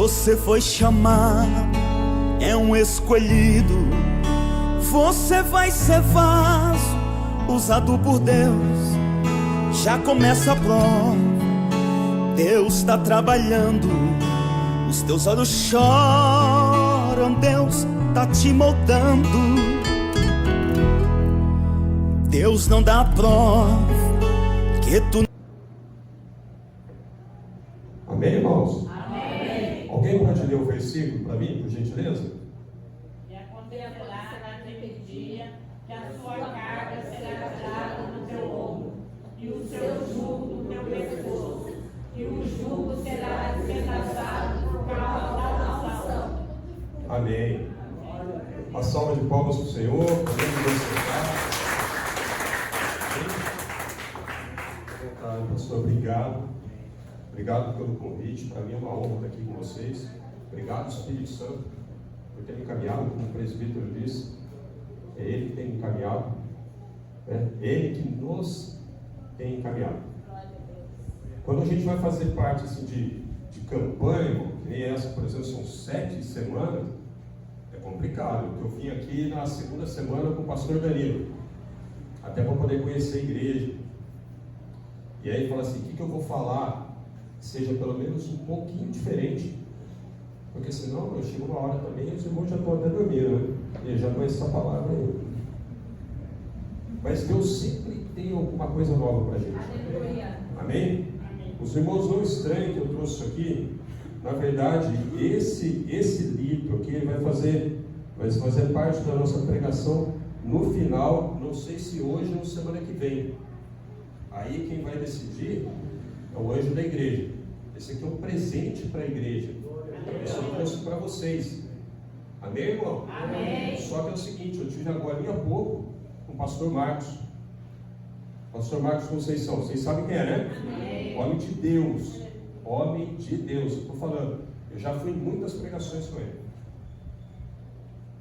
Você foi chamado, é um escolhido. Você vai ser vaso, usado por Deus. Já começa a prova, Deus está trabalhando. Os teus olhos choram, Deus está te moldando. Deus não dá prova que tu... Amém, irmãos? Amém. Alguém pode ler o versículo para mim, por gentileza? E acontecerá naquele dia que a sua carga será dada no teu ombro, e o seu jugo no teu pescoço, e o jugo será despedaçado por causa da unção. Amém. Uma salva de palmas para o Senhor. Podemos sentar. Pastor, obrigado. Obrigado pelo convite. Para mim é uma honra estar aqui com vocês. Obrigado, Espírito Santo, por ter me encaminhado, como o presbítero disse. É Ele que tem me encaminhado. É Ele que nos tem encaminhado. Quando a gente vai fazer parte assim, de campanha, irmão, que nem essa, por exemplo, são 7 semanas, é complicado. Eu vim aqui na segunda semana com o pastor Danilo, até para poder conhecer a igreja. E aí fala assim, o que eu vou falar que seja pelo menos um pouquinho diferente, porque senão eu chego uma hora também e os irmãos já estão até dormindo, né? E eu já conheço essa palavra aí. Mas Deus sempre tem alguma coisa nova para a gente. Aleluia. Amém? Os irmãos não estranham que eu trouxe isso aqui. Na verdade, esse livro aqui vai fazer parte da nossa pregação no final, não sei se hoje ou semana que vem. Aí quem vai decidir é o anjo da igreja. Esse aqui é um presente para a igreja. Esse eu trouxe para vocês. Amém, irmão? Amém. Só que é o seguinte, eu tive agora há pouco com o pastor Marcos. Pastor Marcos Conceição, vocês sabem quem é, né? Amém. Homem de Deus. Homem de Deus. Eu estou falando, eu já fui em muitas pregações com ele.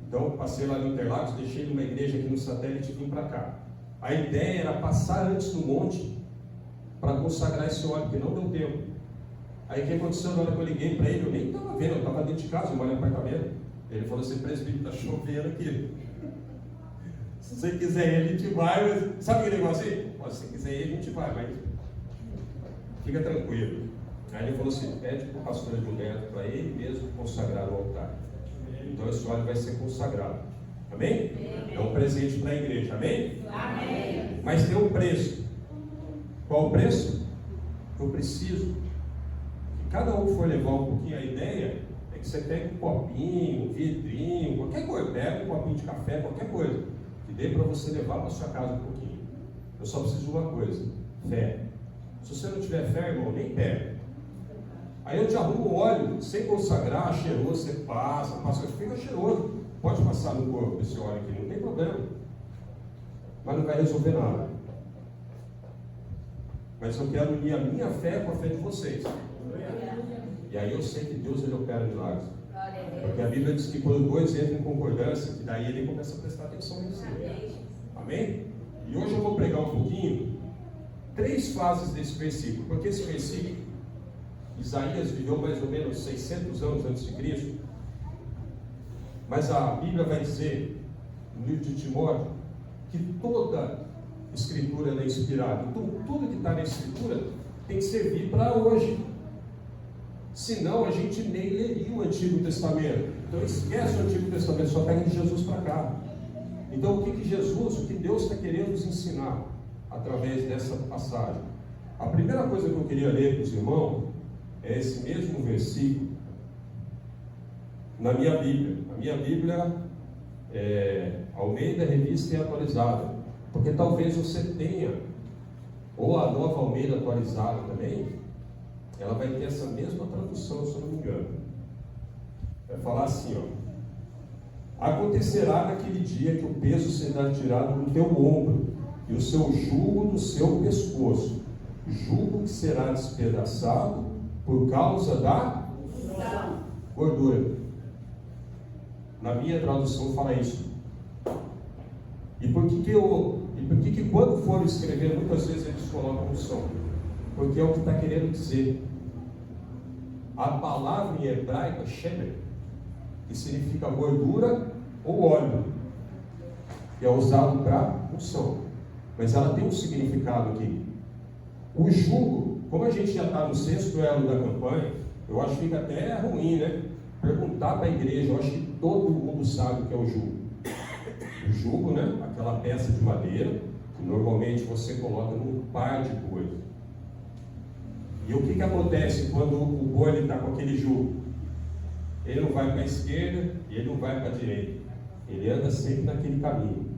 Então, passei lá no Interlagos, deixei numa igreja aqui no satélite e vim para cá. A ideia era passar antes no monte para consagrar esse óleo, porque não deu tempo. Aí o que aconteceu na hora que eu liguei para ele, eu nem estava vendo, eu estava dentro de casa, eu moro em apartamento. Ele falou assim, presbítero, está chovendo aqui. Se você quiser ir, a gente vai, mas... Sabe aquele negócio aí? Se você quiser ir, a gente vai, mas fica tranquilo. Aí ele falou assim, pede para o pastor Gilberto para ele mesmo consagrar o altar. Então esse óleo vai ser consagrado. Amém? É um presente para a igreja, amém? Amém. Mas tem um preço. Qual o preço? Eu preciso que cada um for levar um pouquinho. A ideia é que você pegue um copinho, um vidrinho, qualquer coisa, pega um copinho de café, qualquer coisa, que dê para você levar para sua casa um pouquinho. Eu só preciso de uma coisa, fé. Se você não tiver fé, irmão, nem pega. Aí eu te arrumo o óleo, sem consagrar, cheiroso, você passa, fica cheiroso. Pode passar no corpo esse óleo aqui, não tem problema. Mas não vai resolver nada. Mas eu quero unir a minha fé com a fé de vocês. E aí eu sei que Deus ele opera milagres. Porque a Bíblia diz que quando dois entram em concordância, e daí ele começa a prestar atenção nisso. Amém? E hoje eu vou pregar um pouquinho 3 fases desse versículo. Porque esse versículo, Isaías viveu mais ou menos 600 anos antes de Cristo. Mas a Bíblia vai dizer, no livro de Timóteo, que toda Escritura é inspirada. Então, tudo que está na Escritura tem que servir para hoje. Senão, a gente nem leria o Antigo Testamento. Então, esquece o Antigo Testamento, só pega de Jesus para cá. Então, o que Deus está querendo nos ensinar através dessa passagem? A primeira coisa que eu queria ler para os irmãos é esse mesmo versículo na minha Bíblia. A minha Bíblia é Almeida Revista e Atualizada, porque talvez você tenha, ou a Nova Almeida Atualizada também, ela vai ter essa mesma tradução, se eu não me engano. Vai falar assim, ó: acontecerá naquele dia que o peso será tirado do teu ombro e o seu jugo do seu pescoço, jugo que será despedaçado por causa da gordura. Na minha tradução fala isso. E por que quando for escrever, muitas vezes eles colocam unção? Porque é o que está querendo dizer. a palavra em hebraico é shemer, que significa gordura ou óleo, que é usado para unção. Mas ela tem um significado aqui. O jugo, como a gente já está no 6º elo da campanha, eu acho que fica até ruim, né? Perguntar para a igreja, eu acho que todo mundo sabe o que é o jugo. O jugo, né? Aquela peça de madeira, que normalmente você coloca num par de boi. E o que acontece quando o boi está com aquele jugo? Ele não vai para a esquerda e ele não vai para a direita. Ele anda sempre naquele caminho.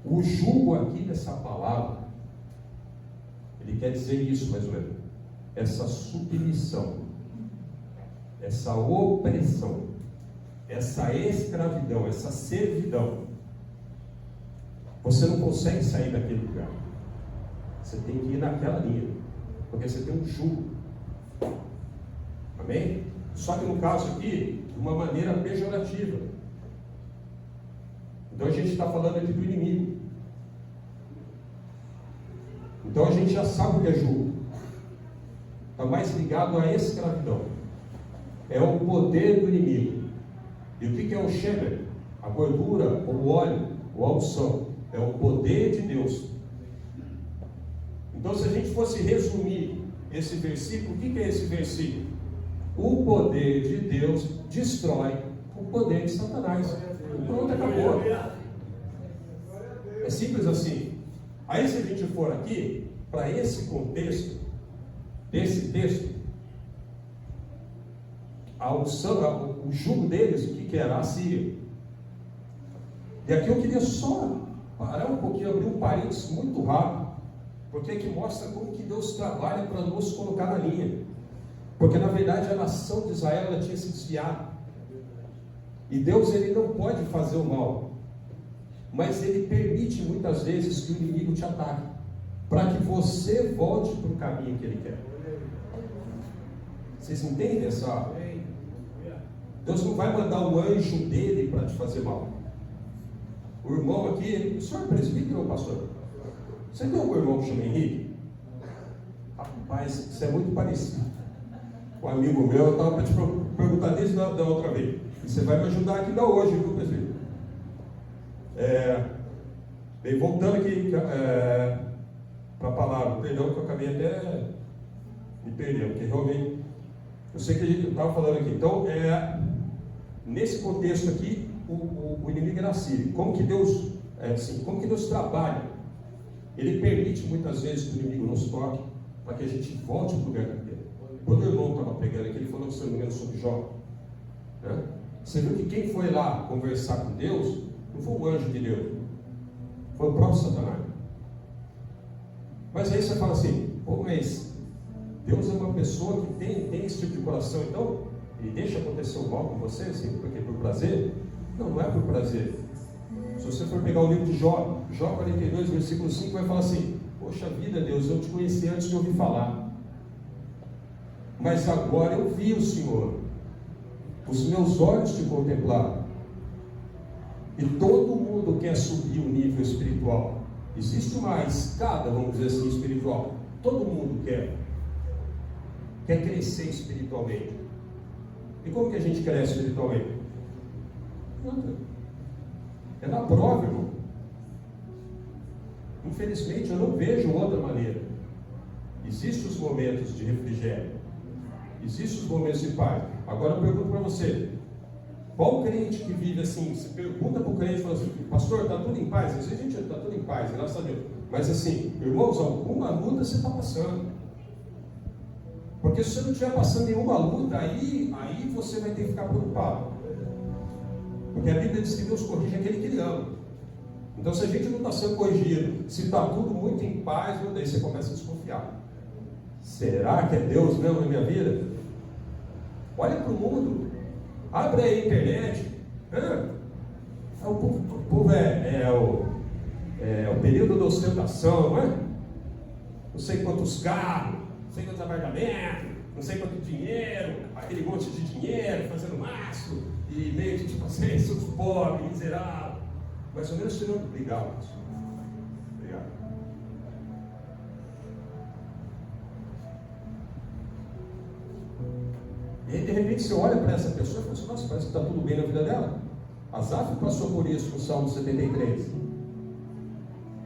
O jugo aqui dessa palavra, ele quer dizer isso mais ou menos. Essa submissão, essa opressão, essa escravidão, essa servidão. Você não consegue sair daquele lugar. Você tem que ir naquela linha, porque você tem um jugo. Amém? Só que no caso aqui, de uma maneira pejorativa. Então a gente está falando aqui do inimigo. Então a gente já sabe o que é jugo. Está mais ligado à escravidão. É o poder do inimigo. E o que é o shemer? A gordura, o óleo, ou a unção. É o poder de Deus. Então, se a gente fosse resumir esse versículo, o que é esse versículo? O poder de Deus destrói o poder de Satanás. Pronto, acabou. É simples assim. Aí, se a gente for aqui, para esse contexto, desse texto, a unção, o jugo deles, o que era? A Síria. E aqui eu queria só parar um pouquinho, abrir um parênteses muito rápido, porque aqui mostra como que Deus trabalha para nos colocar na linha. Porque na verdade a nação de Israel ela tinha se desviado. E Deus ele não pode fazer o mal, mas ele permite muitas vezes que o inimigo te ataque, para que você volte para o caminho que ele quer. Vocês entendem essa? Deus não vai mandar o anjo dele para te fazer mal. O irmão aqui, o senhor é presbítero ou pastor? Você tem um irmão que chama Henrique? Rapaz, isso é muito parecido. Um amigo meu, eu estava para te perguntar desde da outra vez. E você vai me ajudar aqui ainda hoje, viu, presbítero? Bem, voltando aqui para a palavra, perdão que eu acabei até me perdendo, porque realmente eu sei que a gente estava falando aqui. Então, nesse contexto aqui, o inimigo era sírio. Como que Deus, como que Deus trabalha? Ele permite muitas vezes que o inimigo nos toque, para que a gente volte para o lugar dele. Quando o irmão estava pregando aqui, ele falou, se não me engano, sobre Jó. Né? Você viu que quem foi lá conversar com Deus, não foi o anjo de Deus, foi o próprio Satanás. Mas aí você fala assim, mas Deus é uma pessoa que tem esse tipo de coração, então ele deixa acontecer o mal com você, assim, porque por prazer? Não, não é por prazer. Se você for pegar o livro de Jó, Jó 42, versículo 5, vai falar assim, poxa vida, Deus, eu te conheci antes de ouvir falar, mas agora eu vi o Senhor, os meus olhos te contemplaram. E todo mundo quer subir o nível espiritual. Existe uma escada, vamos dizer assim, espiritual. Todo mundo quer crescer espiritualmente. E como que a gente cresce espiritualmente? É na prova, irmão. Infelizmente eu não vejo outra maneira. Existem os momentos de refrigério, existem os momentos de paz. Agora eu pergunto para você, qual crente que vive assim? Você pergunta para o crente e fala assim, pastor, está tudo em paz? Às vezes a gente está tudo em paz, graças a Deus. Mas assim, irmãos, alguma luta você está passando. Porque se você não estiver passando nenhuma luta, aí você vai ter que ficar preocupado. Porque a Bíblia diz que Deus corrige aquele que Ele ama. Então, se a gente não está sendo corrigido, se está tudo muito em paz, daí você começa a desconfiar. Será que é Deus mesmo na minha vida? Olha para o mundo. Abre aí a internet. O povo é o período da ostentação, não é? Não sei quantos carros, não sei quantos apartamentos, não sei quanto dinheiro, aquele monte de dinheiro, fazendo mastro, e meio que tipo assim, os pobres, miseráveis. Mais ou menos tirando. Obrigado. E aí, de repente, você olha para essa pessoa e fala assim, nossa, parece que está tudo bem na vida dela. Asaf passou por isso com o Salmo 73.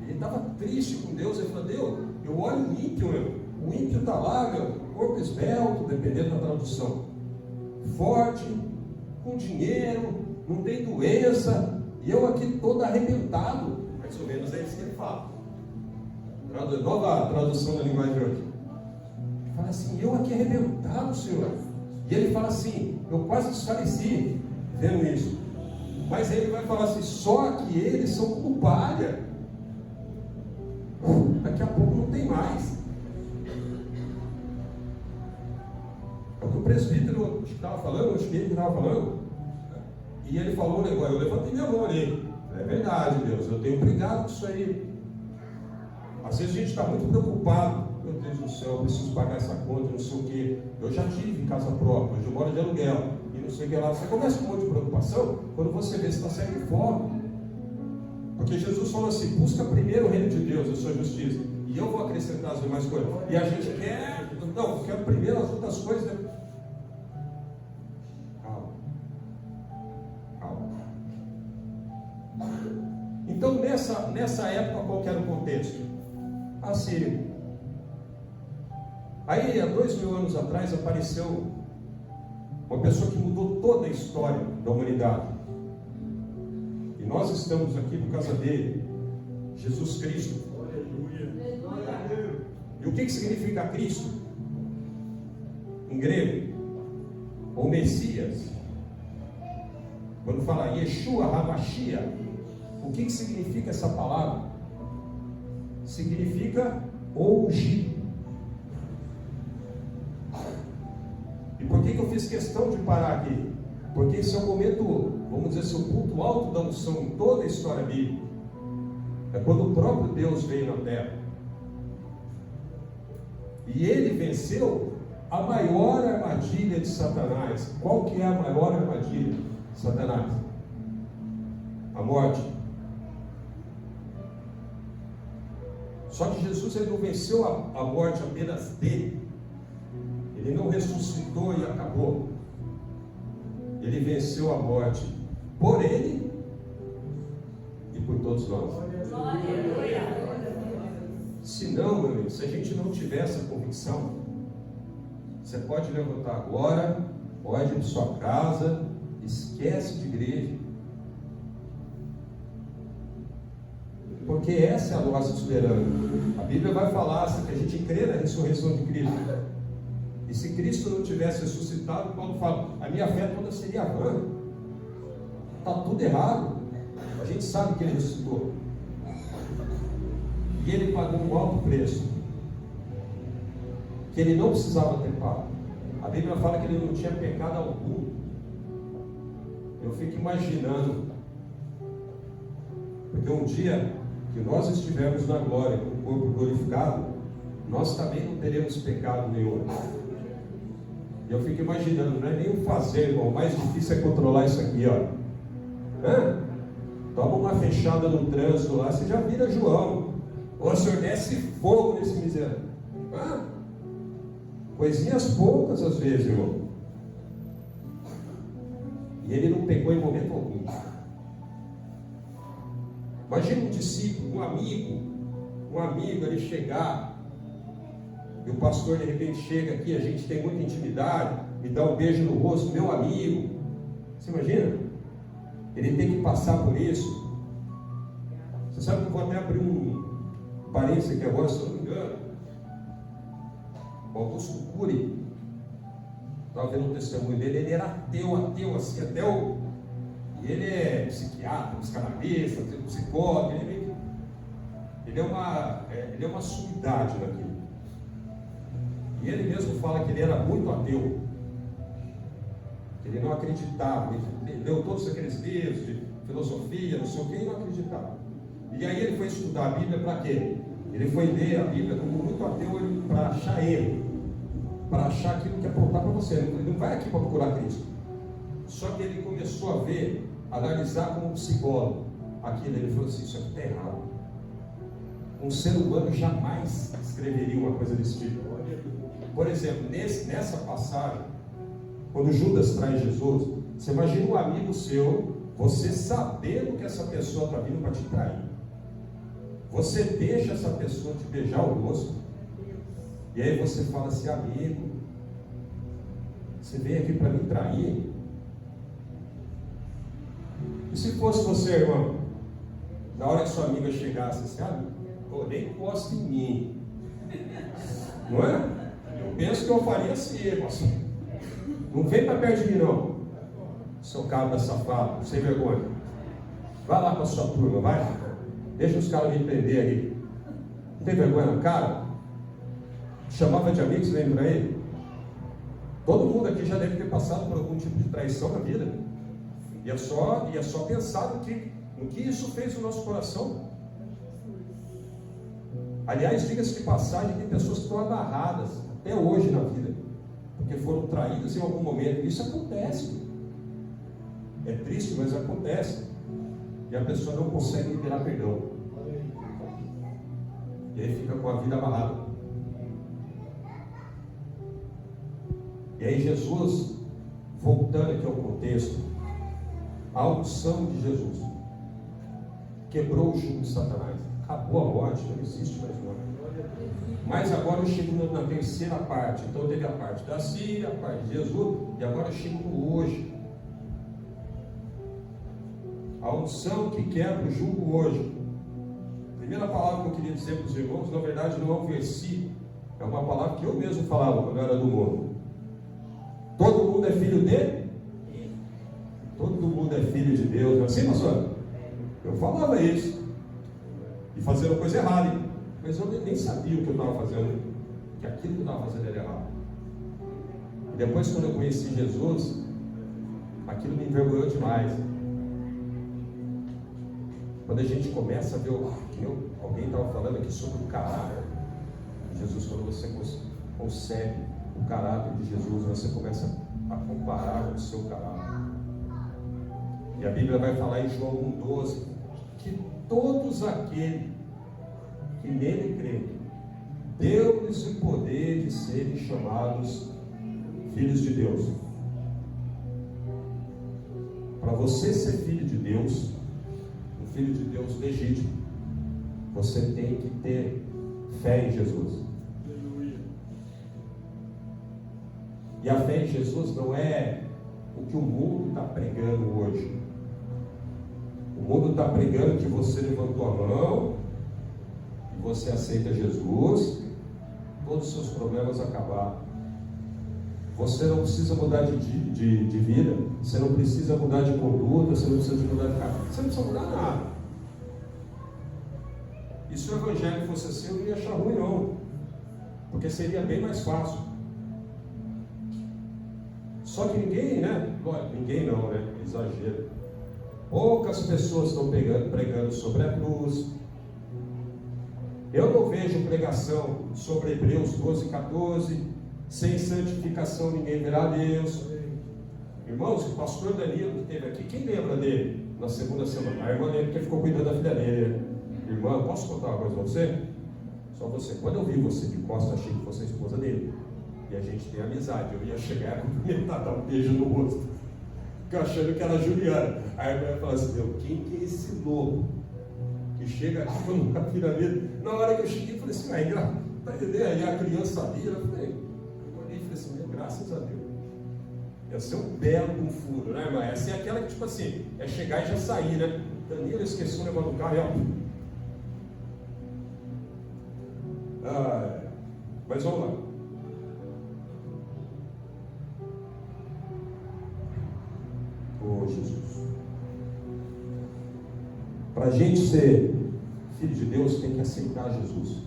Ele estava triste com Deus. Ele falou, Deus, eu olho o ímpio, o ímpio está lá, corpo esbelto, dependendo da tradução, forte, com dinheiro, não tem doença, e eu aqui todo arrebentado. Mais ou menos é isso que ele fala. Nova tradução da linguagem de hoje. Ele fala assim, eu aqui arrebentado, Senhor. E ele fala assim, eu quase desfaleci vendo isso. Mas ele vai falar assim, só que eles são como palha. Daqui a pouco não tem mais. É o que o presbítero estava falando, o espírito estava falando. E ele falou um negócio, eu levantei minha mão ali. É verdade, Deus, eu tenho brigado com isso aí. Às vezes a gente está muito preocupado. Meu Deus do céu, eu preciso pagar essa conta, não sei o quê. Eu já tive casa própria, hoje eu moro de aluguel. E não sei o que lá. Você começa com um monte de preocupação quando você vê se está saindo de fome. Porque Jesus falou assim, busca primeiro o reino de Deus, a sua justiça. E eu vou acrescentar as demais coisas. E a gente quer, não, quer primeiro as outras coisas. Né? Calma. Então nessa época, qual que era o contexto? A Síria. Aí, há 2000 anos atrás, apareceu uma pessoa que mudou toda a história da humanidade. E nós estamos aqui por causa dele, Jesus Cristo. Aleluia. E o que significa Cristo? Em grego, ou Messias. Quando fala Yeshua HaMashiach, o que significa essa palavra? Significa ungido. E por que eu fiz questão de parar aqui? Porque esse é o momento, vamos dizer assim, o ponto alto da unção em toda a história bíblica. É quando o próprio Deus veio na terra. E ele venceu a maior armadilha de Satanás. Qual que é a maior armadilha de Satanás? A morte. Só que Jesus ele não venceu a morte apenas dele. Ele não ressuscitou e acabou. Ele venceu a morte por ele e por todos nós. Se não, meu amigo, se a gente não tiver essa convicção, você pode levantar agora, pode ir para sua casa, esquece de igreja. Porque essa é a nossa esperança. A Bíblia vai falar assim, que a gente crê na ressurreição de Cristo. E se Cristo não tivesse ressuscitado, Paulo fala, a minha fé toda seria vã. Está tudo errado. A gente sabe que ele ressuscitou. E ele pagou um alto preço. Que ele não precisava ter pago. A Bíblia fala que ele não tinha pecado algum. Eu fico imaginando. Porque um dia que nós estivermos na glória, com o corpo glorificado, nós também não teremos pecado nenhum. Eu fico imaginando, não é nem o fazer, irmão, o mais difícil é controlar isso aqui, ó. Toma uma fechada no trânsito lá, você já vira João. O Senhor desce fogo nesse miserável. Coisinhas poucas às vezes, irmão. E ele não pecou em momento algum. Imagina um discípulo, um amigo, ele chegar, e o pastor de repente chega aqui, a gente tem muita intimidade, me dá um beijo no rosto, meu amigo. Você imagina? Ele tem que passar por isso. Você sabe que eu vou até abrir um parênteses aqui agora, se eu não me engano. O Augusto Cury, estava vendo o testemunho dele, ele era ateu assim, até o... E ele é psiquiatra, psicanalista, psicólogo, ele é uma sumidade naquilo. E ele mesmo fala que ele era muito ateu. Ele não acreditava. Ele leu todos aqueles livros de filosofia, não sei o que, e não acreditava. E aí ele foi estudar a Bíblia para quê? Ele foi ler a Bíblia como muito ateu para achar erro, para achar aquilo que apontar para você. Ele não vai aqui para procurar Cristo. Só que ele começou a ver, analisar como psicólogo aquilo. Ele falou assim, isso aqui está errado. Um ser humano jamais escreveria uma coisa desse tipo. Por exemplo, nessa passagem, Quando Judas traz Jesus, você imagina um amigo seu, você sabendo que essa pessoa está vindo para te trair. Você deixa essa pessoa te beijar o rosto, e aí você fala assim: amigo, você veio aqui para me trair? E se fosse você, irmão, na hora que sua amiga chegasse assim: pô, nem encosta em mim, não é? Eu penso que eu faria assim, irmão. Não vem para perto de mim, não, seu cabra safado, sem vergonha. Vai lá com a sua turma, vai. Deixa os caras me prender aí. Não tem vergonha na cara? Chamava de amigos, lembra aí? Todo mundo aqui já deve ter passado por algum tipo de traição na vida. E é só pensar no que isso fez no nosso coração. Aliás, diga-se de passagem, tem pessoas que estão amarradas até hoje na vida, porque foram traídas em algum momento. Isso acontece. É triste, mas acontece. E a pessoa não consegue liberar perdão. E aí fica com a vida amarrada. E aí Jesus, voltando aqui ao contexto, a unção de Jesus quebrou o jugo de Satanás. Acabou a morte, não existe mais morte. Mas agora eu chego na terceira parte. Então teve a parte da Síria, a parte de Jesus, e agora eu chego no hoje. A unção que quebra o jugo hoje. A primeira palavra que eu queria dizer para os irmãos, na verdade não é um versículo, é uma palavra que eu mesmo falava quando eu era do mundo. Todo mundo é filho dele? Todo mundo é filho de Deus, não é assim, pastor? Eu falava isso. E fazendo coisa errada, hein? Mas eu nem sabia o que eu estava fazendo, que aquilo que eu estava fazendo era errado. E depois, quando eu conheci Jesus, aquilo me envergonhou demais. Quando a gente começa a ver alguém estava falando aqui sobre o caráter de Jesus, quando você concebe o caráter de Jesus, você começa a comparar com o seu caráter. E a Bíblia vai falar em João 1,12 que todos aqueles que nele creem, deu-lhes o poder de serem chamados filhos de Deus. Para você ser filho de Deus, um filho de Deus legítimo, você tem que ter fé em Jesus. E a fé em Jesus não é o que o mundo está pregando hoje. O mundo está pregando que você levantou a mão e você aceita Jesus, todos os seus problemas acabaram. Você não precisa mudar de vida, você não precisa mudar de conduta, você não precisa mudar de caráter, você não precisa mudar nada. E se o evangelho fosse assim, eu não ia achar ruim não, porque seria bem mais fácil. Só que ninguém, né? Ninguém não, né? Exagero. Poucas pessoas estão pregando sobre a cruz. Eu não vejo pregação sobre Hebreus 12:14. Sem santificação ninguém verá a Deus. Irmãos, o pastor Danilo que esteve aqui, quem lembra dele na segunda semana? A irmã dele que ficou cuidando da filha dele. Irmã, posso contar uma coisa para você? Só você. Quando eu vi você de costas, achei que fosse a esposa dele. E a gente tem amizade. Eu ia chegar e cumprimentar, dar um beijo no rosto, porque eu achando que era a Juliana. Aí a irmã ia falar assim: meu, quem que é esse louco que chega aqui quando a filha dele? Na hora que eu cheguei, eu falei assim: tá entendendo? Aí a criança ali, eu olhei e falei assim: meu, graças a Deus. Ia ser um belo um furo, né, irmã? Essa é aquela que, tipo assim, é chegar e já sair, né? Danilo esqueceu o negócio do carro e ó. Mas vamos lá. Oh, Jesus. Para a gente ser filho de Deus, tem que aceitar Jesus.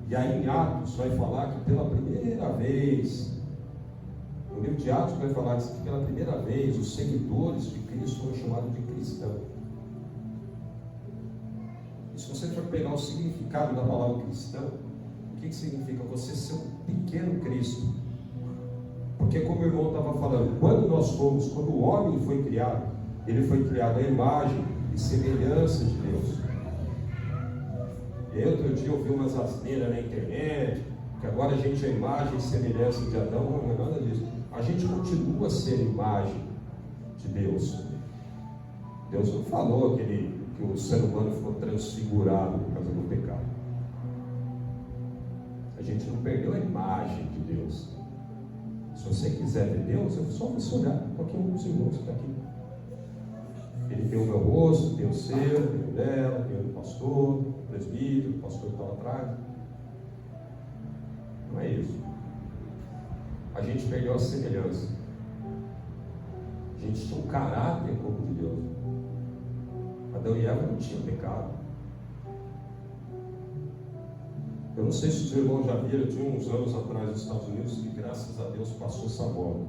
E aí em Atos vai falar que pela primeira vez, no livro de Atos vai falar que pela primeira vez os seguidores de Cristo foram chamados de cristãos. E se você for pegar o significado da palavra cristão, o que significa? Você ser um pequeno Cristo. Porque como o irmão estava falando, quando o homem foi criado, ele foi criado à imagem e semelhança de Deus. E aí outro dia eu vi umas asneiras na internet, que agora a gente é imagem e semelhança de Adão, não é nada disso. A gente continua sendo imagem de Deus. Deus não falou que o ser humano ficou transfigurado por causa do pecado. A gente não perdeu a imagem de Deus. Se você quiser ver Deus, é só você olhar para aqui um dos irmãos que está aqui. Ele tem o meu rosto, tem o seu, tem o dela, tem o do pastor, o presbítero, o pastor que está lá atrás. Não é isso. A gente perdeu a semelhança. A gente tinha um caráter como de Deus. Adão e Eva não tinham pecado. Eu não sei se os irmãos já viram, tinha uns anos atrás nos Estados Unidos, que graças a Deus passou essa bola.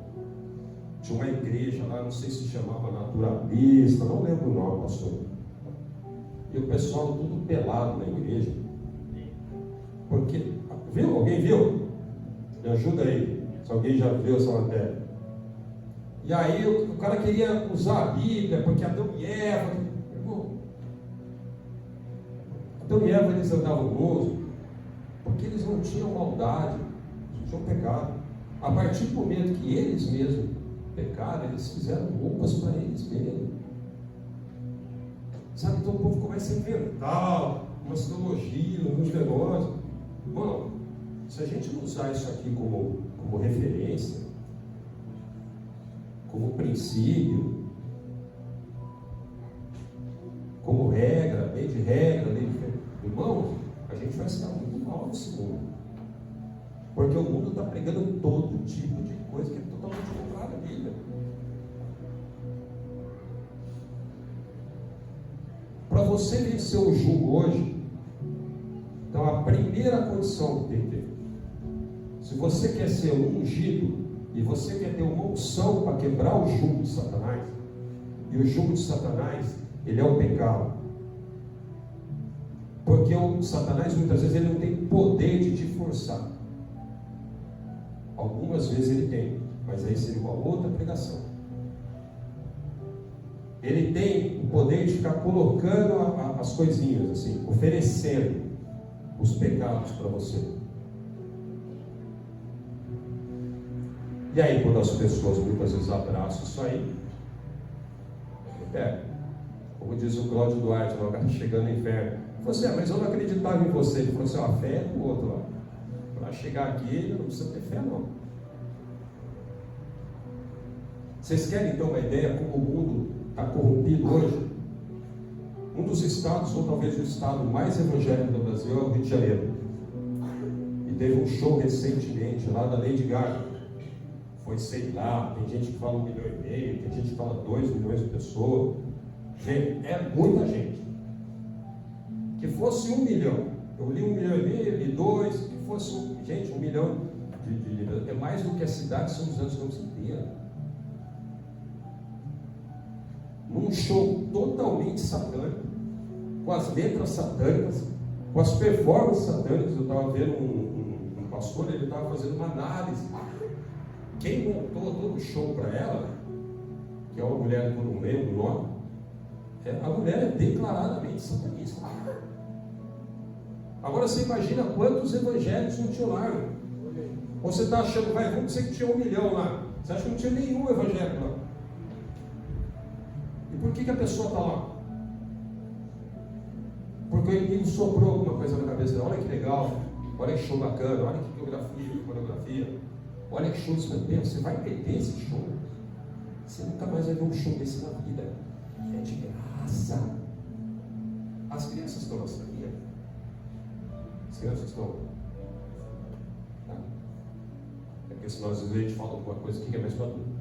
Tinha uma igreja lá, não sei se chamava Naturalista, não lembro o nome, pastor. E o pessoal tudo pelado na igreja. Porque, viu? Alguém viu? Me ajuda aí, se alguém já viu essa matéria. E aí o cara queria usar a Bíblia, porque Adão e Eva, Adão e Eva eles andavam nus, porque eles não tinham maldade, não tinham pecado. A partir do momento que eles mesmos pecaram, eles fizeram roupas para eles mesmos. Sabe, então o povo começa a inventar umas teologias, uns negócios. Mano, se a gente não usar isso aqui como referência, como princípio, como regra, lei de regra, irmão, a gente vai estar muito mal nesse mundo. Porque o mundo está pregando todo tipo de coisa que é totalmente contrária à Bíblia. Para você vencer o jugo hoje, então a primeira condição que tem que ter, se você quer ser um ungido e você quer ter uma unção para quebrar o jugo de Satanás, e o jugo de Satanás, ele é o pecado. Porque o Satanás muitas vezes ele não tem poder de te forçar. Algumas vezes ele tem, mas aí seria uma outra pregação. Ele tem o poder de ficar colocando as coisinhas assim, oferecendo os pecados para você. E aí quando as pessoas muitas vezes abraçam isso aí, como diz o Cláudio Duarte, o cara chegando no inferno, você, mas eu não acreditava em você. Ele falou assim, a fé é do outro lá. Para chegar aqui, não precisa ter fé não. Vocês querem ter uma ideia como o mundo está corrompido hoje? Um dos estados, ou talvez o estado mais evangélico do Brasil, é o Rio de Janeiro. E teve um show recentemente lá da Lady Gaga. Foi, sei lá, tem gente que fala 1,5 milhão, tem gente que fala 2 milhões de pessoas. Gente, é muita gente. Que fosse 1 milhão, eu li 1,5 milhão, li 2, que fosse, gente, 1 milhão é mais do que a cidade de São José dos Campos inteira. Num show totalmente satânico, com as letras satânicas, com as performances satânicas. Eu estava vendo um pastor, ele estava fazendo uma análise. Quem montou todo o show para ela, que é uma mulher que eu não lembro o nome, a mulher é declaradamente satanista. Agora você imagina quantos evangélicos não tinham lá. Ou você está achando, vamos dizer que tinha 1 milhão lá. Você acha que não tinha nenhum evangélico lá? E por que a pessoa está lá? Porque o inimigo soprou alguma coisa na cabeça dela. Olha que legal, olha que show bacana, olha que coreografia, olha que show isso. Você vai perder esse show. Você nunca mais vai ver um show desse na vida. É de graça. As crianças estão na sabia? As crianças estão. Tá? É porque senão às vezes a gente fala alguma coisa aqui que é mais madura.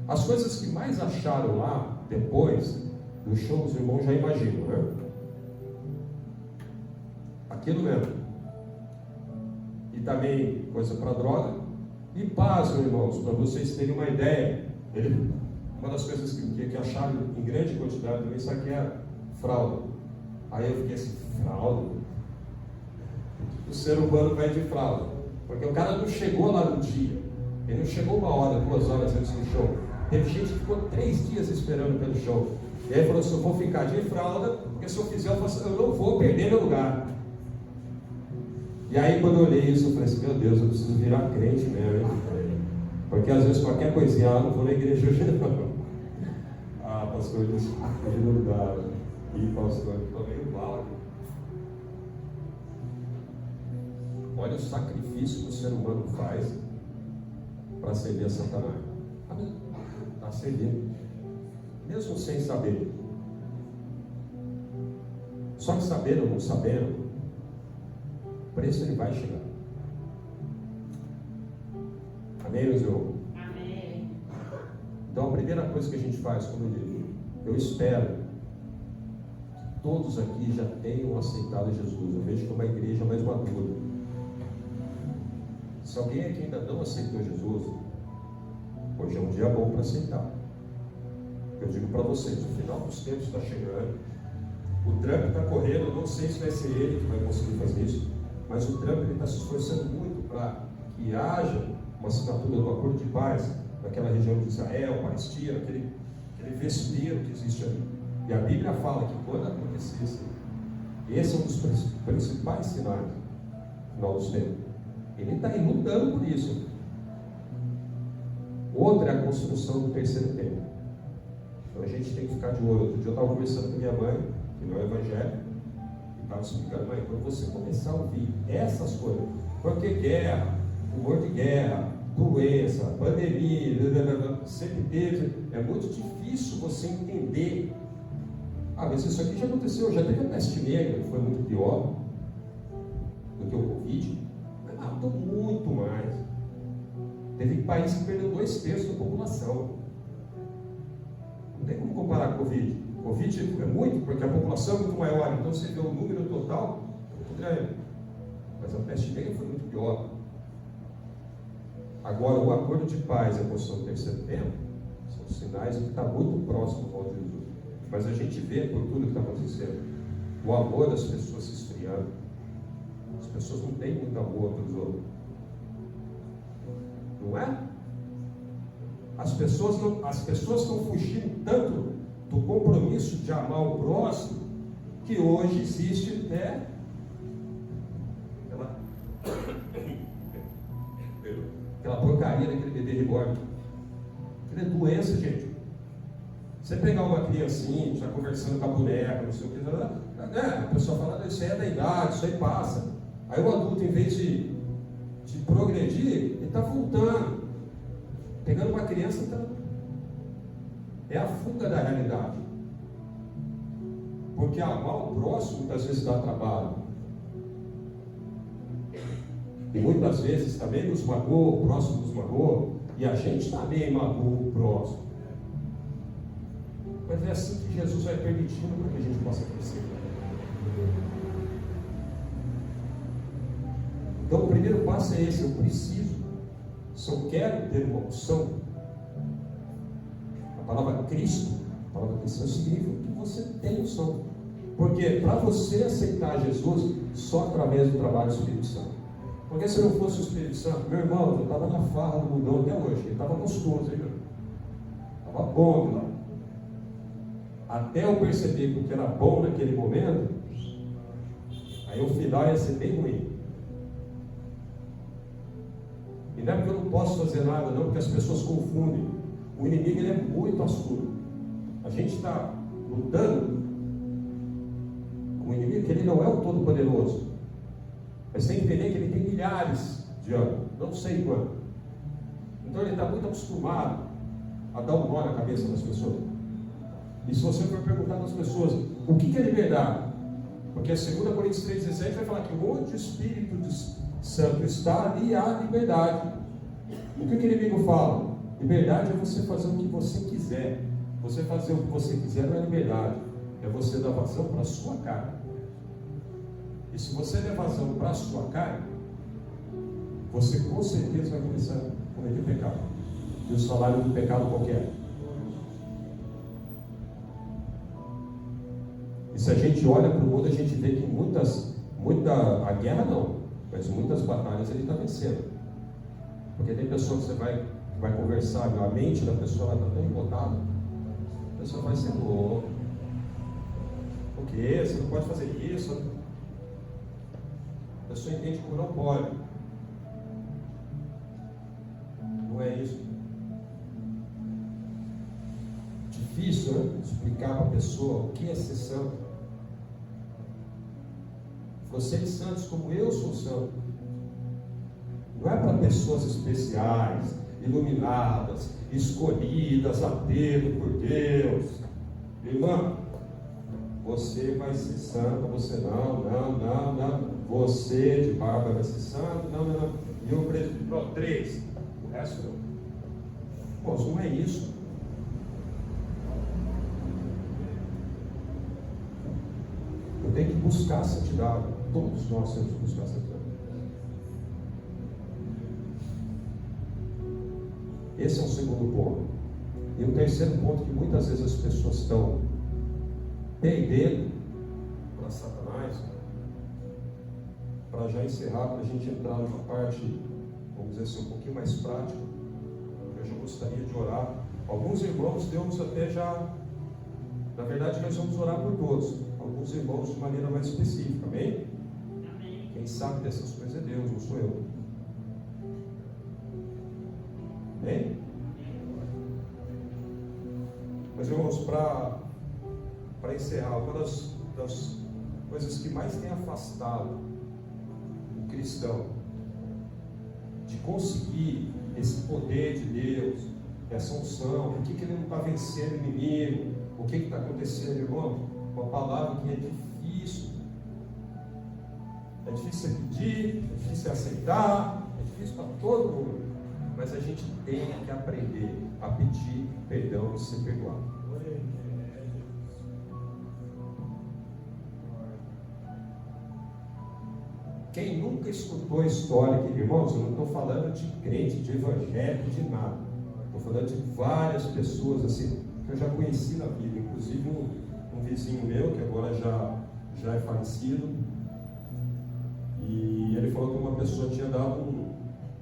As coisas que mais acharam lá, depois do show, os irmãos já imaginam, né? Aquilo mesmo. E também coisa para droga. E pasmem, irmãos, para vocês terem uma ideia. Uma das coisas que acharam em grande quantidade também, sabe que era? Fralda. Aí eu fiquei assim, fralda? O ser humano vai de fralda. Porque o cara não chegou lá no dia. Ele não chegou 1 hora, 2 horas antes do show. Teve gente que ficou 3 dias esperando pelo show. E aí falou assim, eu vou ficar de fralda, porque se eu fizer, eu não vou perder meu lugar. E aí quando eu olhei isso, eu falei assim, meu Deus, eu preciso virar crente mesmo, hein? Porque às vezes qualquer coisinha, eu não vou na igreja hoje não. Ah, pastor, isso não dá. E pastor, eu tô meio mal. Olha o sacrifício que o ser humano faz para servir a Satanás. Está servindo. Mesmo sem saber. Só que sabendo ou não sabendo, o preço ele vai chegar. Amém, meus irmãos? Amém. Então a primeira coisa que a gente faz, como eu digo, eu espero que todos aqui já tenham aceitado Jesus. Eu vejo que é uma igreja mais madura. Se alguém aqui ainda não aceitou Jesus, hoje é um dia bom para aceitar. Eu digo para vocês, o final dos tempos está chegando. O Trump está correndo, eu não sei se vai ser ele que vai conseguir fazer isso, mas o Trump está se esforçando muito para que haja uma assinatura do acordo de paz naquela região de Israel, Palestina, aquele vespeiro que existe ali. E a Bíblia fala que quando acontecesse, esse é um dos principais sinais no final dos tempos. Ele está aí lutando por isso. Outra é a construção do terceiro templo. Então a gente tem que ficar de olho. Outro dia eu estava conversando com minha mãe, que não é evangélica, e estava explicando, mãe, quando você começar a ouvir essas coisas, porque guerra, rumor de guerra, doença, pandemia, sempre teve, é muito difícil você entender. Ah, mas isso aqui já aconteceu, já teve a peste negra, que foi muito pior do que o Covid, mas matou muito mais. Teve país que perdeu 2/3 da população. Não tem como comparar com o Covid. O Covid é muito, porque a população é muito maior, então você vê o número total, é muito grande. Mas a peste negra foi muito pior. Agora, o acordo de paz e a construção do terceiro templo são sinais de que está muito próximo do volta de Jesus. Mas a gente vê por tudo que está acontecendo, o amor das pessoas se esfriando. As pessoas não têm muito amor pelos outros. Não é? As pessoas estão fugindo tanto do compromisso de amar o próximo, que hoje existe até aquela porcaria daquele bebê reborn. Aquilo é doença, gente. Você pegar uma criancinha, já conversando com a boneca, não sei o que, a pessoa fala, isso aí é da idade, isso aí passa. Aí o adulto, em vez de progredir, ele está voltando. Pegando uma criança, é a fuga da realidade. Porque amar o próximo muitas vezes dá trabalho. E muitas vezes também nos magoa, o próximo nos magoa, e a gente também magoa o próximo. Mas é assim que Jesus vai permitindo para que a gente possa crescer. Então o primeiro passo é esse, eu preciso. Se eu quero ter uma opção, a palavra Cristo, a palavra cristã significa que você tem opção. Porque para você aceitar Jesus, só através do trabalho do Espírito Santo. Porque se não fosse o Espírito Santo, meu irmão, eu estava na farra do mundão até hoje, ele estava gostoso, hein, meu? Estava bom lá. Até eu perceber que o que era bom naquele momento, aí o final ia ser bem ruim. E não é porque eu não posso fazer nada, não, porque as pessoas confundem. O inimigo ele é muito astuto. A gente está lutando com o inimigo, que ele não é o todo-poderoso. Mas tem que entender que ele tem milhares de anos, não sei quanto. Então ele está muito acostumado a dar um nó na cabeça das pessoas. E se você for perguntar para as pessoas, o que é liberdade? Porque a 2 Coríntios 3,17 vai falar que onde o Espírito Santo está, ali há liberdade. O que o inimigo fala? Liberdade é você fazer o que você quiser. Você fazer o que você quiser não é liberdade. É você dar vazão para a sua carne. E se você der vazão para a sua carne, você com certeza vai começar a cometer pecado. E o salário do pecado qualquer. E se a gente olha para o mundo, a gente vê que a guerra não, mas muitas batalhas ele está vencendo. Porque tem pessoas que você vai conversar, a mente da pessoa está tão embotada, a pessoa vai ser louca. O que? Você não pode fazer isso. A pessoa entende como não pode. Não é isso. Difícil, né? Explicar para a pessoa o que é ser santo. Vocês santos como eu sou santo. Não é para pessoas especiais, iluminadas, escolhidas a dedo por Deus. Irmã, você vai ser santo, você não. Você de barba vai ser santo, não. E eu acredito, pronto, 3. O resto não. Irmãos, não é isso. Eu tenho que buscar a santidade. Todos nós temos que buscar a santidade. Esse é um segundo ponto. E o terceiro ponto que muitas vezes as pessoas estão perdendo para Satanás, para já encerrar, para a gente entrar numa parte, vamos dizer assim, um pouquinho mais prática. Eu já gostaria de orar. Alguns irmãos, Deus até já, na verdade nós vamos orar por todos. Alguns irmãos de maneira mais específica, amém? Amém. Quem sabe dessas coisas é Deus, não sou eu. Amém? Mas irmãos, para encerrar, uma das coisas que mais tem afastado o cristão de conseguir esse poder de Deus, essa unção, por que ele não está vencendo o inimigo, o que está acontecendo, irmão? Uma palavra que é difícil. É difícil você pedir, é difícil você aceitar, é difícil para todo mundo. Mas a gente tem que aprender a pedir perdão e ser perdoado. Quem nunca escutou a história aqui, irmãos, eu não estou falando de crente, de evangélico, de nada. Estou falando de várias pessoas assim, que eu já conheci na vida. Inclusive um vizinho meu, que agora já é falecido. E ele falou que uma pessoa tinha dado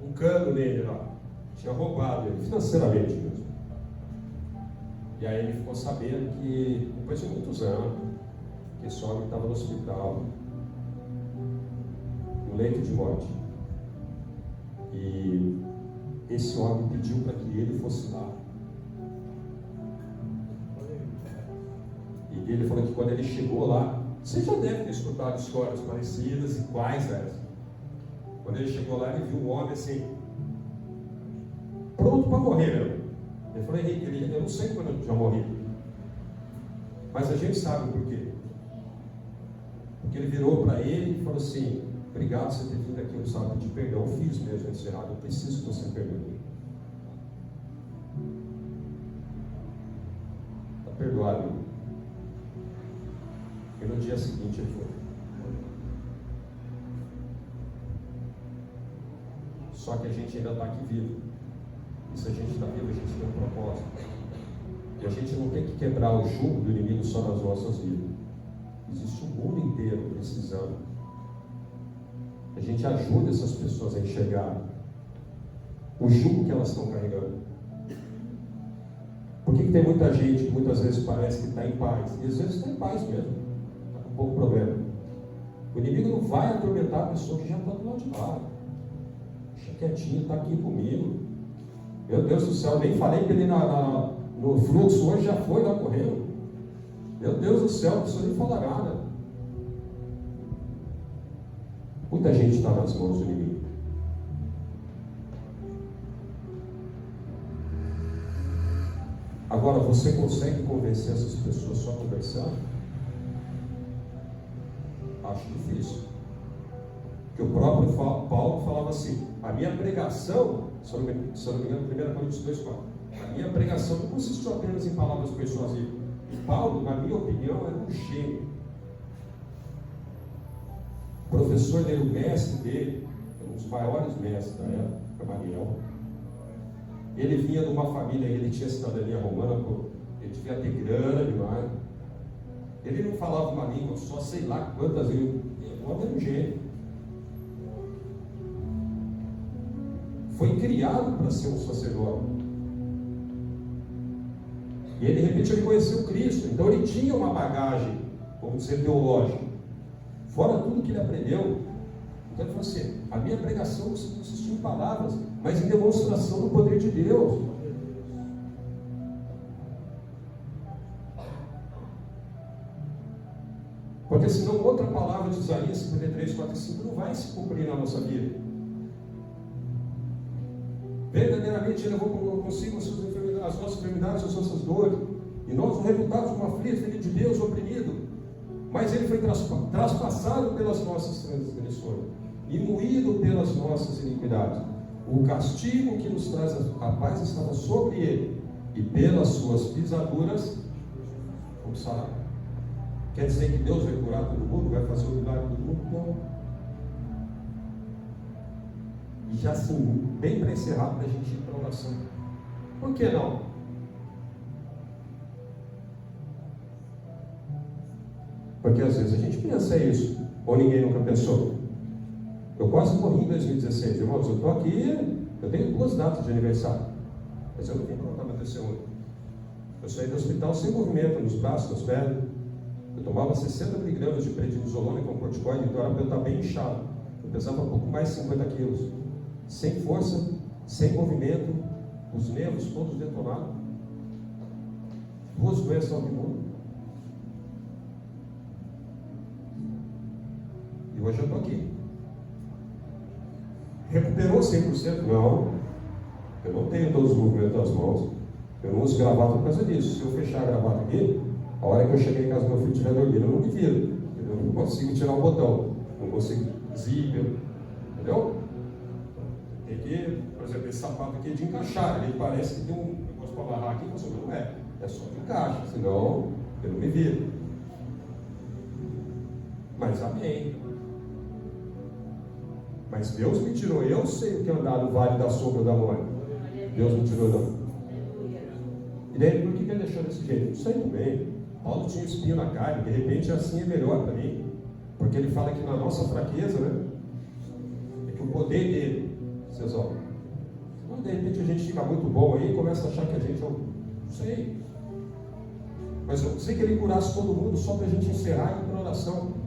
um cano nele lá. Tinha roubado ele, financeiramente mesmo. E aí ele ficou sabendo que, depois de muitos anos, que esse homem estava no hospital, no leito de morte. E esse homem pediu para que ele fosse lá. E ele falou que quando ele chegou lá, você já deve ter escutado histórias parecidas e quais essas. Quando ele chegou lá, ele viu um homem assim, pronto para morrer, meu. Ele falou, Henrique, eu não sei quando eu já morri, mas a gente sabe por quê. Porque ele virou para ele e falou assim, obrigado por você ter vindo aqui, eu sabe pedir perdão, eu fiz mesmo esse errado, eu preciso que você perdoe. Está perdoado, irmão. E no dia seguinte ele foi. Só que a gente ainda está aqui vivo. E se a gente está vivo, a gente tem um propósito. E a gente não tem que quebrar o jugo do inimigo só nas nossas vidas. Existe um mundo inteiro precisando. A gente ajuda essas pessoas a enxergar o jugo que elas estão carregando. Por que tem muita gente que muitas vezes parece que está em paz? E às vezes está em paz mesmo. Está com pouco problema. O inimigo não vai atormentar a pessoa que já está do lado de lá. Deixa quietinho, está aqui comigo. Meu Deus do céu, nem falei que ele no fluxo hoje já foi lá correndo. Meu Deus do céu, não precisa nem falar nada. Muita gente está nas mãos do inimigo. Agora, você consegue convencer essas pessoas só conversando? Acho difícil. Porque o próprio Paulo falava assim, a minha pregação, se eu não me engano, 1 Coríntios 2,4, a minha pregação não consistiu apenas em palavras persuasivas. E Paulo, na minha opinião, era um gênio. O professor dele, o mestre dele, um dos maiores mestres da época, Gamaliel. Ele vinha de uma família, ele tinha cidadania romana, ele devia ter grana demais. Ele não falava uma língua, só sei lá quantas línguas. O homem era um gênio. Foi criado para ser um sacerdote. E ele, de repente, ele conheceu Cristo. Então ele tinha uma bagagem, vamos dizer, teológica. Fora tudo que ele aprendeu. Então ele falou assim, a minha pregação não consistiu em palavras, mas em demonstração do poder de Deus. Porque senão outra palavra de Isaías 53, 4 e 5 não vai se cumprir na nossa vida. Verdadeiramente ele levou consigo as nossas enfermidades, as nossas dores, e nós o reputamos como aflito, filho de Deus, oprimido. Mas ele foi traspassado pelas nossas transgressões e moído pelas nossas iniquidades. O castigo que nos traz a paz estava sobre ele, e pelas suas pisaduras o sarado. Quer dizer que Deus vai curar todo mundo? Vai fazer o milagre do mundo? Não. E já assim, bem para encerrar, para a gente ir para a oração. Por que não? Porque às vezes a gente pensa isso, ou ninguém nunca pensou. Eu quase morri em 2016, irmãos. Eu estou aqui, eu tenho 2 datas de aniversário, mas eu não vim para contar meu testemunho. Eu saí do hospital sem movimento nos braços, nas pernas. Eu tomava 60 miligramas de prednisolona com corticoide, então era para eu estar bem inchado. Eu pesava um pouco mais de 50 quilos. Sem força, sem movimento, os nervos todos detonados. 2 doenças autoimunes. E hoje eu estou aqui. Recuperou 100%? Não. Eu não tenho todos os movimentos das mãos. Eu não uso gravata por causa disso. Se eu fechar a gravata aqui, a hora que eu cheguei em casa do meu filho estiver dormindo, eu não me viro. Eu não consigo tirar o botão. Não consigo zíper. Entendeu? Tem que, por exemplo, esse sapato aqui é de encaixar. Ele parece que tem um negócio para amarrar aqui, mas não é. É só de encaixe. Senão, eu não me viro. Mas amém. Mas Deus me tirou. Eu sei o que é andar no vale da sombra da morte. Deus me tirou não. E daí, por que ele deixou desse jeito? Não sei também. Paulo tinha espinho na carne. De repente, assim é melhor para mim. Porque ele fala que na nossa fraqueza, né? É que o poder dele, vocês olham. Então, de repente, a gente fica muito bom aí e começa a achar que a gente é um... Não sei. Mas eu sei que ele curasse todo mundo só para a gente encerrar e ir para a oração.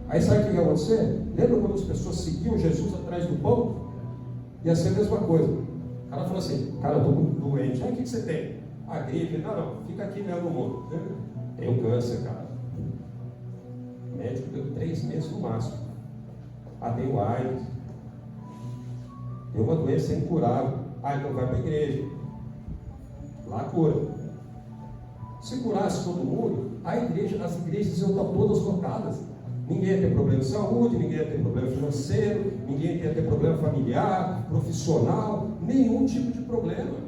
Aí sabe o que ia acontecer? Lembra quando as pessoas seguiam Jesus atrás do pão? Ia ser a mesma coisa. O cara fala assim, cara, eu estou muito doente. Ah, o que você tem? Ah, gripe. Não, fica aqui mesmo no mundo. Tenho câncer, cara. O médico deu 3 meses no máximo. Ah, tenho AIDS. Tem uma doença incurável. Ah, então vai para a igreja. Lá cura. Se curasse todo mundo, as igrejas iam estar todas lotadas. Ninguém ia ter problema de saúde, ninguém ia ter problema financeiro, ninguém ia ter problema familiar, profissional, nenhum tipo de problema.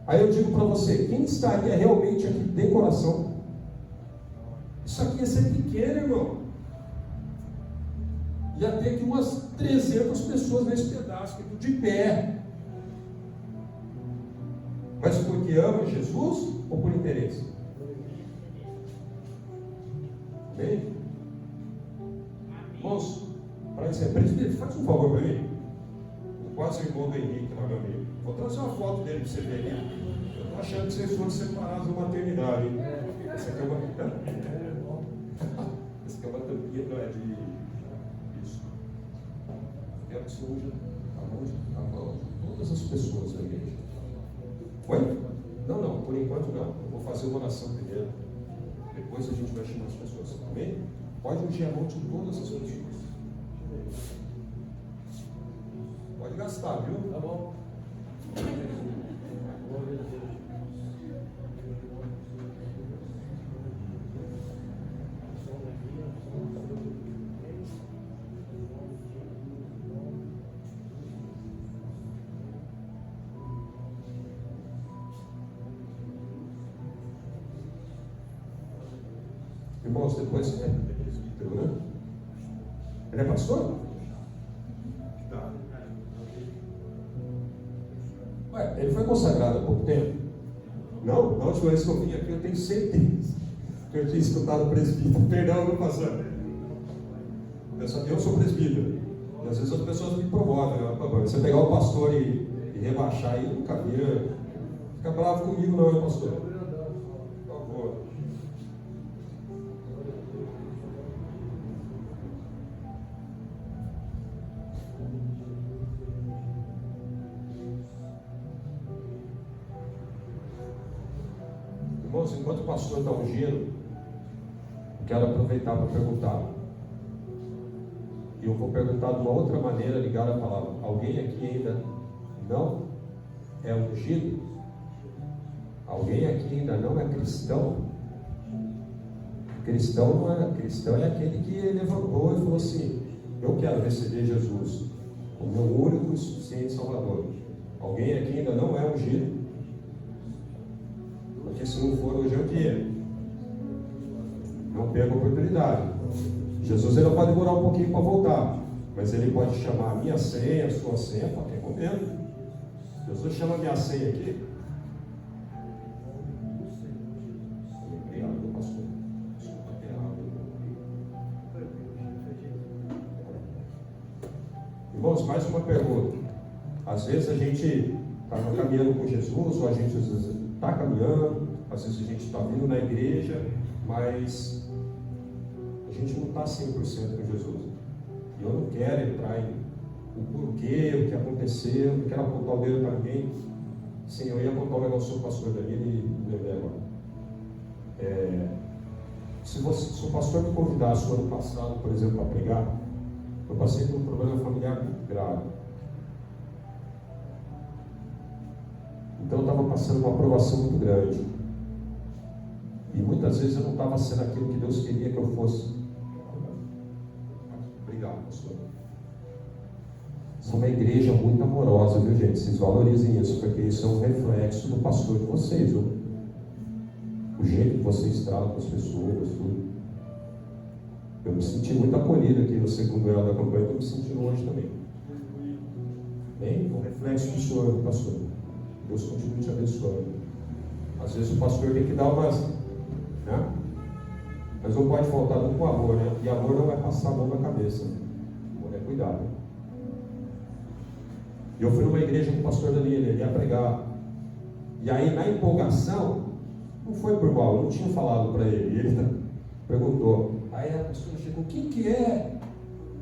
Aí eu digo para você, quem estaria realmente aqui de coração? Isso aqui ia ser pequeno, irmão. Ia ter aqui umas 300 pessoas nesse pedaço, de pé. Mas porque ama Jesus ou por interesse? Amém? Moço, para dizer, presbítero, faz um favor para mim. O quase irmão do Henrique, lá, meu amigo. Vou trazer uma foto dele para você ver aqui. Eu estou achando que vocês foram separados na maternidade, hein? Essa aqui é uma essa aqui é uma tampinha, não é de isso. Quero que você use a mão de todas as pessoas da igreja. Oi? Não, por enquanto não. Eu vou fazer uma oração primeiro. Depois a gente vai chamar as pessoas. Amém? Pode ungir a mão de todas as pessoas. Pode gastar, viu? Tá bom. Irmãos, depois é presbítero, né? Ele é pastor? Tá. Ué, ele foi consagrado há pouco tempo? Não? Na última vez que eu vim aqui, eu tenho certeza que eu tinha escutado o presbítero. Perdão, meu pastor. Eu sou presbítero. E às vezes as pessoas me provocam, né? Você pegar o pastor e rebaixar aí no caminho, fica bravo comigo, não, hein, pastor? Irmãos, enquanto o pastor está ungindo, quero aproveitar para perguntar. E eu vou perguntar de uma outra maneira, ligada à palavra. Alguém aqui ainda não é ungido? Alguém aqui ainda não é cristão? Cristão não é. Cristão é aquele que levantou e falou assim: eu quero receber Jesus como meu único e suficiente Salvador. Alguém aqui ainda não é ungido? Porque se não for, hoje é o dia. Não perca a oportunidade. Jesus ele pode demorar um pouquinho para voltar, mas ele pode chamar a minha senha, a sua senha, a qualquer momento. Jesus chama a minha senha aqui. Obrigado, pastor. Desculpa ter errado. Irmãos, mais uma pergunta. Às vezes a gente está caminhando com Jesus, ou a gente está caminhando, às vezes a gente está vindo na igreja, mas a gente não está 100% com Jesus. E eu não quero entrar em o porquê, o que aconteceu, eu não quero apontar o dedo para ninguém. Sim, eu ia apontar o negócio do pastor Danilo e lembrei agora. Se o pastor me convidasse no ano passado, por exemplo, para pregar, eu passei por um problema familiar muito grave. Então eu estava passando uma aprovação muito grande. E muitas vezes eu não estava sendo aquilo que Deus queria que eu fosse. Obrigado, pastor. Isso é uma igreja muito amorosa, viu, gente? Vocês valorizem isso, porque isso é um reflexo do pastor de vocês, viu? O jeito que vocês tratam as pessoas, tudo. Eu me senti muito acolhido aqui no segundo ano da campanha, estou me sentindo hoje também. Bem, um reflexo do Senhor, pastor. Deus continue te abençoando. Às vezes o pastor tem que dar umas, né? Mas não pode faltar com amor, né? E amor não vai passar a mão na cabeça. Amor é cuidado. E eu fui numa igreja com o pastor Danilo, ele ia pregar. E aí, na empolgação, não foi por mal, eu não tinha falado para ele. E ele perguntou. Aí a pastora chegou: quem que é?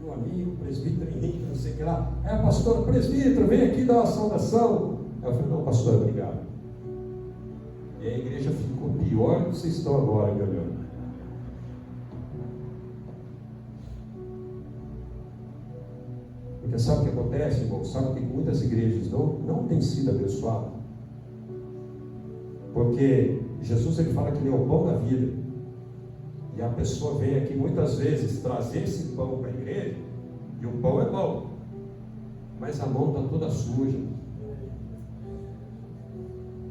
Meu amigo, presbítero Henrique, não sei o que lá. Aí a pastora: presbítero, vem aqui dar uma saudação. Aí eu falei: não, pastor, obrigado. E a igreja ficou pior do que vocês estão agora, me olhando. Porque sabe o que acontece, irmão? Sabe que muitas igrejas não têm sido abençoadas? Porque Jesus ele fala que ele é o pão da vida. E a pessoa vem aqui muitas vezes trazer esse pão para a igreja, e o pão é bom, mas a mão está toda suja.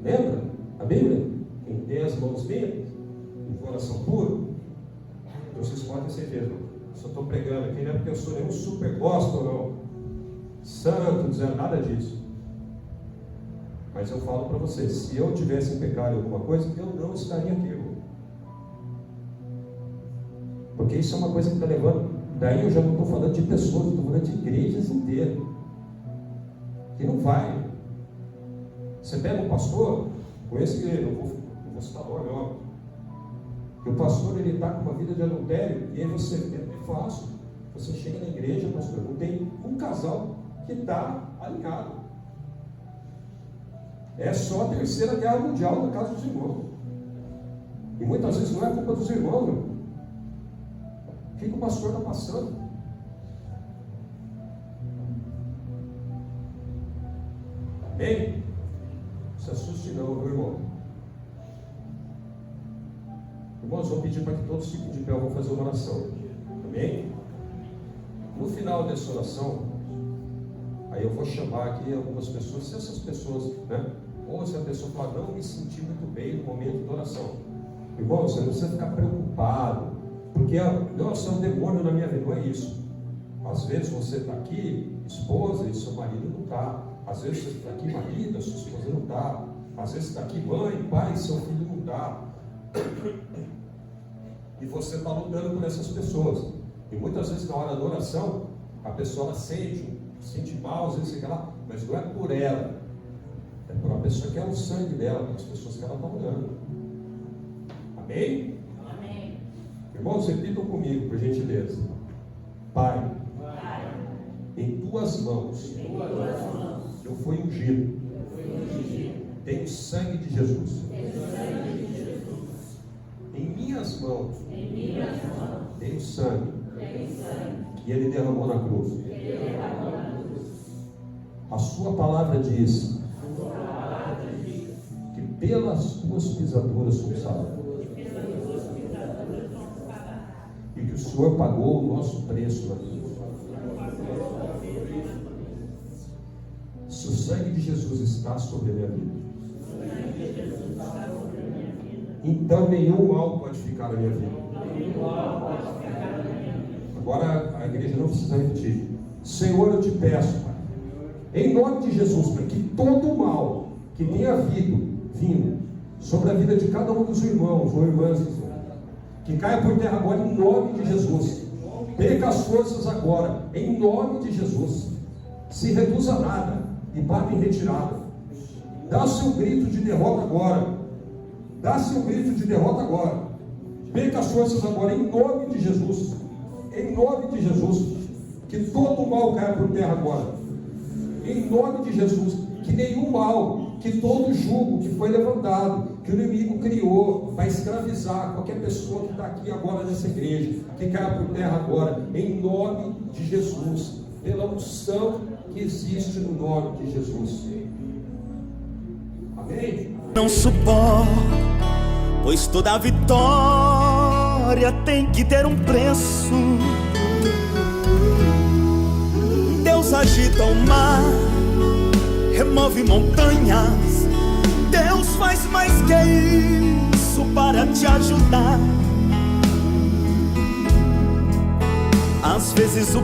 Lembra a Bíblia? Quem tem as mãos limpas, o coração puro. Então vocês podem ter certeza. Só estou pregando aqui, não é porque eu sou nenhum super gospel, não. Santo, dizendo nada disso. Mas eu falo para vocês, se eu tivesse em pecado em alguma coisa, eu não estaria aqui, irmão. Porque isso é uma coisa que está levando. Daí eu já não estou falando de pessoas, eu estou falando de igrejas inteiras. Que não vai. Você pega um pastor, conheço que não vou citar o nome, que o pastor ele está com uma vida de adultério, e aí você, é fácil, você chega na igreja, pastor, não tem um casal que está alinhado. É só a Terceira Guerra Mundial no caso dos irmãos. E muitas vezes não é culpa dos irmãos, meu. O que o pastor está passando? Amém? Não se assuste não, meu irmão. Irmãos, vou pedir para que todos fiquem de pé, eu vou fazer uma oração. Amém? No final dessa oração, aí eu vou chamar aqui algumas pessoas, se essas pessoas, né? Ou se a pessoa falar: não me senti muito bem no momento da oração. Irmão, você não precisa ficar preocupado, porque, nossa, é um demônio na minha vida. Não é isso. Às vezes você está aqui, esposa, e seu marido não está. Às vezes você está aqui, marido, a sua esposa não está. Às vezes você está aqui, mãe, pai, seu filho não está. E você está lutando por essas pessoas. E muitas vezes na hora da oração, a pessoa sente mal, às vezes fica lá, mas não é por ela. É por uma pessoa que é o sangue dela, pelas pessoas que ela está orando. Amém? Amém. Irmãos, repitam comigo, por gentileza. Pai, em tuas mãos, eu fui ungido. Tenho sangue de Jesus. mãos tem o sangue que Ele derramou na cruz. A sua palavra diz que pelas tuas pisaduras somos sarados. E que o Senhor pagou o nosso preço na cruz. Se o sangue de Jesus está sobre a minha vida, então nenhum mal pode ficar na minha vida. Agora a igreja não precisa repetir. Senhor, eu te peço, Pai, em nome de Jesus, para que todo o mal que tenha vindo sobre a vida de cada um dos irmãos ou irmãs, que caia por terra agora em nome de Jesus. Perca as forças agora, em nome de Jesus. Se reduza a nada e bata em retirada. Dá seu grito de derrota agora. Dá seu grito de derrota agora. Perca as forças agora, em nome de Jesus. Em nome de Jesus. Que todo o mal caia por terra agora. Em nome de Jesus. Que nenhum mal, que todo jugo que foi levantado, que o inimigo criou para escravizar qualquer pessoa que está aqui agora nessa igreja, que caia por terra agora, em nome de Jesus, pela unção que existe no nome de Jesus. Amém? Não suporto, pois toda vitória tem que ter um preço. Deus agita o mar, remove montanhas. Deus faz mais que isso para te ajudar. Às vezes o